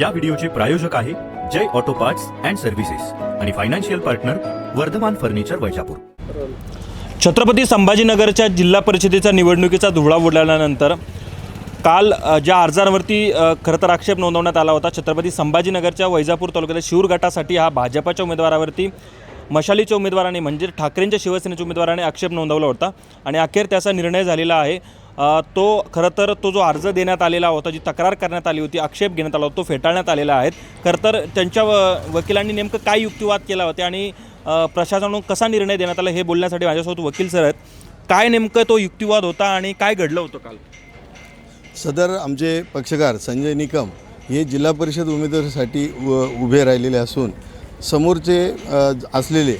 या व्हिडिओचे प्रायोजक आहे Jai auto parts and services आणि financial partner Vardhaman furniture Vaijapur. Chhatrapati संभाजीनगरच्या जिल्हा परिषदेच्या निवडणुकीचा धुळा उडल्यानंतर काल ज्या अर्जांवरती खरं तर आक्षेप नोंदवण्यात आला होता, छत्रपती संभाजीनगरच्या वैजापूर तालुक्यातील शिरूर गटासाठी हा भाजपाच्या उमेदवारावरती मशालीच्या उमेदवाराने म्हणजे ठाकरेंच्या शिवसेनेच्या उमेदवाराने आक्षेप नोंदवला होता आणि अखेर त्याचा निर्णय झालेला आहे। तो खरं तर तो जो अर्ज देण्यात आलेला होता, जी तक्रार करण्यात आली होती, आक्षेप घेण्यात आला होता, तो फेटाळण्यात आलेला आहे। खरं तर त्यांच्या वकिलांनी नेमकं काय युक्तिवाद केला होता आणि प्रशासनाकडून कसा निर्णय देण्यात आला हे बोलण्यासाठी माझ्यासोबत वकील सर आहेत। काय नेमकं तो युक्तिवाद होता आणि काय घडलं होतं काल? सदर आमचे पक्षकार संजय निकम हे जिल्हा परिषद उमेदवारीसाठी उभे राहिलेले असून समोरचे असलेले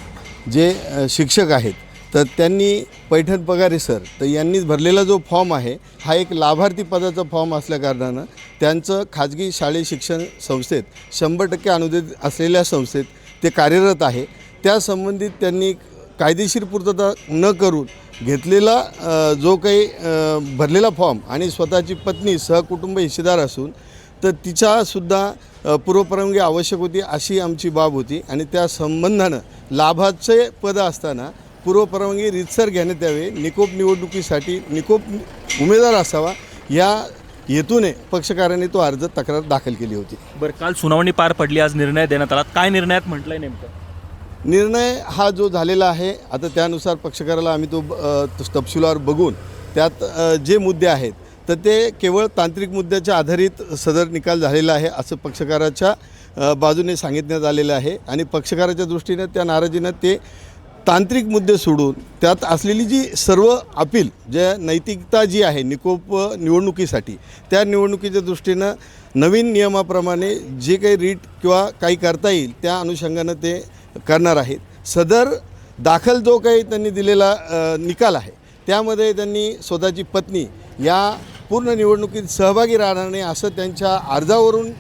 जे शिक्षक आहेत तर त्यांनी पैठण पगारे सर तर यांनीच भरलेला जो फॉर्म आहे हा एक लाभार्थी पदाचा फॉर्म असल्याकारणानं त्यांचं खाजगी शालेय शिक्षण संस्थेत 100% अनुदानित असलेल्या संस्थेत ते कार्यरत आहे। त्या संबंधित त्यांनी कायदेशीर पूर्तता न करून घेतलेला जो काही भरलेला फॉर्म आणि स्वतःची पत्नी सहकुटुंब हिस्सेदार असून तर तिच्यासुद्धा पूर्वपरवानगी आवश्यक होती अशी आमची बाब होती आणि त्या संबंधानं लाभाचे पद असताना पूर्वपरवानगी रीतसर घेण्यात यावे, निकोप निवडणुकीसाठी निकोप उमेदवार असावा या हेतूने पक्षकारांनी तो अर्ज तक्रार दाखल केली होती। बरं, काल सुनावणी पार पडली, आज निर्णय देण्यात आला, काय निर्णयात म्हटलं आहे नेमकं? निर्णय हा जो झालेला आहे आता त्यानुसार पक्षकाराला आम्ही तो तपशीलवार बघून त्यात जे मुद्दे आहेत तर ते केवळ तांत्रिक मुद्द्याच्या आधारित सदर निकाल झालेला आहे असं पक्षकाराच्या बाजूने सांगितण्यात आलेलं आहे आणि पक्षकाराच्या दृष्टीने त्या नाराजीनं ते तांत्रिक मुद्दे सोडून त्यात असलेली जी सर्व अपील जे नैतिकता जी आहे निकोप निवडणुकीसाठी त्या निवडणुकीच्या दृष्टीनं नवीन नियमाप्रमाणे जे काही रीट किंवा काही करता येईल त्या अनुषंगानं ते करणार आहेत। सदर दाखल जो काही त्यांनी दिलेला निकाल आहे त्यामध्ये त्यांनी स्वतःची पत्नी या पूर्ण निवडणुकीत सहभागी राहणार नाही असं त्यांच्या अर्जावरून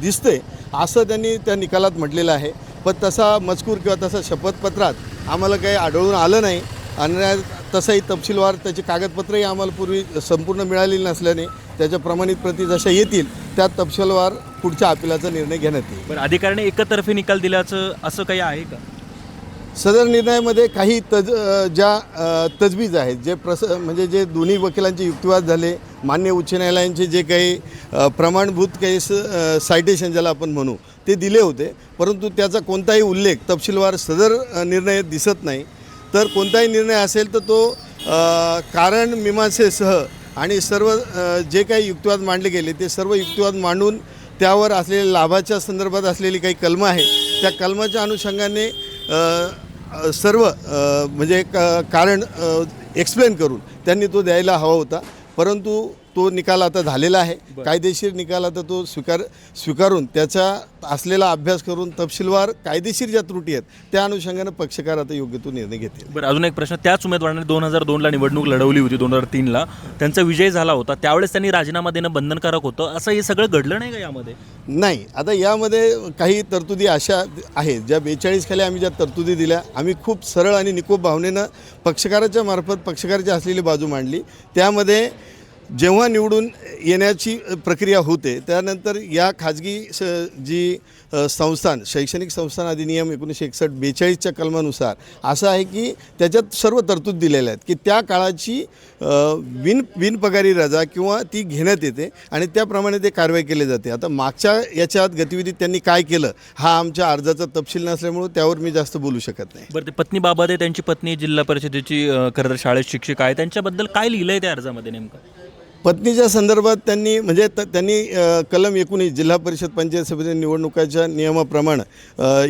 दिसते असं त्यांनी त्या निकालात म्हटलेलं आहे। पण तसा मजकूर किंवा तसा शपथपत्रात आम्हाला काही आढळून आलं नाही आणि तसंही तपशीलवार त्याची कागदपत्रही आम्हाला पूर्वी संपूर्ण मिळालेली नसल्याने त्याच्या प्रमाणित प्रती जशा येतील त्या तपशीलवार पुढच्या अपिलाचा निर्णय घेण्यात येईल। बरं, अधिकाऱ्याने एकतर्फी निकाल दिल्याचं असं काही आहे का? सदर निर्णयामध्ये काही ज्या तजवीज आहेत जे म्हणजे जे दोन्ही वकिलांचे युक्तिवाद झाले, मान्य उच्च न्यायालयांचे जे काही प्रमाणभूत काही सायटेशन ज्याला आपण म्हणू ते दिले होते, परंतु त्याचा कोणताही उल्लेख तपशीलवार सदर निर्णय दिसत नाही। तर कोणताही निर्णय असेल तर तो कारण मीमांसेसह आणि सर्व जे काही युक्तिवाद मांडले गेले ते सर्व युक्तिवाद मांडून त्यावर असलेल्या लाभाच्या संदर्भात असलेली काही कलमं आहे त्या कलमाच्या अनुषंगाने सर्व म्हणजे कारण एक्सप्लेन करून त्यांनी तो द्यायला हवा होता, परंतु तो निकाल आता झालेला आहे। कायदेशीर निकाल आता तो स्वीकारून त्याचा असलेला अभ्यास करून तपशीलवार कायदेशीर ज्या त्रुटी आहेत त्या अनुषंगाने पक्षकार आता योग्य तो निर्णय घेतील। बरं, अजून एक प्रश्न, त्याच उमेदवाराने 2002ला निवडणूक लढवली होती, 2003ला त्यांचा विजय झाला होता, त्यावेळेस त्यांनी राजीनामा देणं बंधनकारक होतं, असं हे सगळं घडलं नाही का यामध्ये? नाही, आता यामध्ये काही तरतुदी अशा आहेत ज्या 42 खाली आम्ही ज्या तरतुदी दिल्या आम्ही खूप सरळ आणि निकोप भावनेनं पक्षकाराच्या मार्फत पक्षकाराची असलेली बाजू मांडली। त्यामध्ये जेव्हा निवडून येण्याची प्रक्रिया होते त्यानंतर या खाजगी जी संस्थान शैक्षणिक संस्थान अधिनियम 1961-42च्या कलमानुसार असं आहे की त्याच्यात सर्व तरतूद दिलेल्या आहेत की त्या काळाची बिनपगारी रजा किंवा ती घेण्यात येते आणि त्याप्रमाणे ते कारवाई केली जाते। आता मागच्या याच्यात गतिविधीत त्यांनी काय केलं हा आमच्या अर्जाचा तपशील नसल्यामुळे त्यावर मी जास्त बोलू शकत नाही। बरं, ते पत्नीबाबत आहे, त्यांची पत्नी जिल्हा परिषदेची खरं तर शाळेत शिक्षिका आहे, त्यांच्याबद्दल काय लिहिलं आहे त्या अर्जामध्ये नेमकं? पत्नीच्या संदर्भात त्यांनी म्हणजे त्यांनी कलम 19 जिल्हा परिषद पंचायत समिती निवडणुकाच्या नियमाप्रमाणे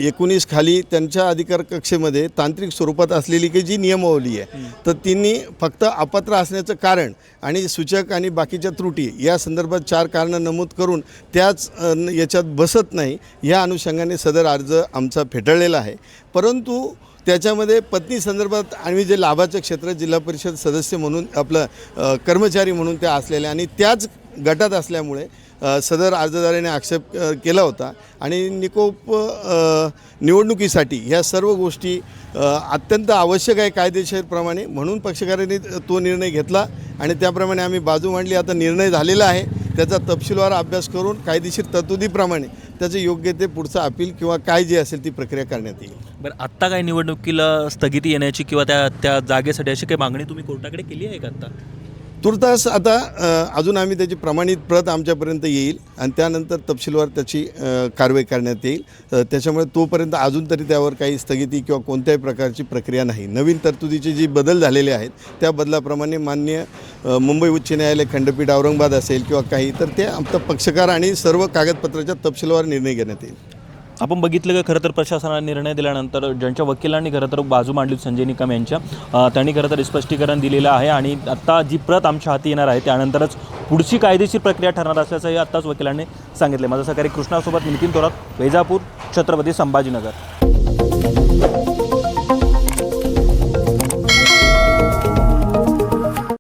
19 खाली त्यांच्या अधिकार कक्षेमध्ये तांत्रिक स्वरूपात असलेली काही जी नियमावली आहे तर तिने फक्त अपात्र असण्याचं कारण आणि सूचक आणि बाकीच्या त्रुटी या संदर्भात 4 कारणं नमूद करून त्याच याच्यात बसत नाही या अनुषंगाने सदर अर्ज आमचा फेटाळलेला आहे। परंतु त्याच्यामध्ये पत्नी संदर्भात आम्ही जे लाभाचं क्षेत्र जिल्हा परिषद सदस्य म्हणून आपलं कर्मचारी म्हणून त्या असलेल्या आणि त्याच गटात असल्यामुळे सदर अर्जदाराने आक्षेप केला होता आणि निकोप निवडणुकीसाठी ह्या सर्व गोष्टी अत्यंत आवश्यक आहे कायदेशीरप्रमाणे, म्हणून पक्षकारांनी तो निर्णय घेतला आणि त्याप्रमाणे आम्ही बाजू मांडली। आता निर्णय झालेला आहे त्याचा तपशीलवार अभ्यास करून कायदेशीर तरतुदीप्रमाणे त्याचं योग्य ते पुढचं अपील किंवा काय जे असेल ती प्रक्रिया करण्यात येईल. बरं, आत्ता काय निवडणुकीला स्थगिती येण्याची किंवा त्या जागेसाठी अशी काही मागणी तुम्ही कोर्टाकडे केली आहे का आत्ता? तुर्तास आता अजून आम्ही त्याची प्रमाणित प्रत आमच्यापर्यंत येईल आणि त्यानंतर तपशीलवार त्याची कारवाई करण्यात येईल. त्याच्यामुळे तोपर्यंत अजून तरी त्यावर काही स्थगिती किंवा कोणत्याही प्रकारची प्रक्रिया नाही. नवीन तरतुदीचे जी बदल झालेले आहेत त्या बदलाप्रमाणे माननीय मुंबई उच्च न्यायालय खंडपीठ औरंगाबाद असेल किंवा काही तर ते आमचा पक्षकार आणि सर्व कागदपत्राच्या तपशीलवार निर्णय घेण्यात येईल. आपण बघितलं की खरं तर प्रशासनाने निर्णय दिल्यानंतर ज्यांच्या वकिलांनी खरं तर बाजू मांडली संजय निकम यांच्या, त्यांनी खरं तर स्पष्टीकरण दिलेलं आहे आणि आत्ता जी प्रत आमच्या हाती येणार आहे त्यानंतरच पुढची कायदेशीर प्रक्रिया ठरणार असल्याचंही आत्ताच वकिलांनी सांगितलं. माझा सहकारी कृष्णासोबत नितीन थोरात, वैजापूर, छत्रपती संभाजीनगर.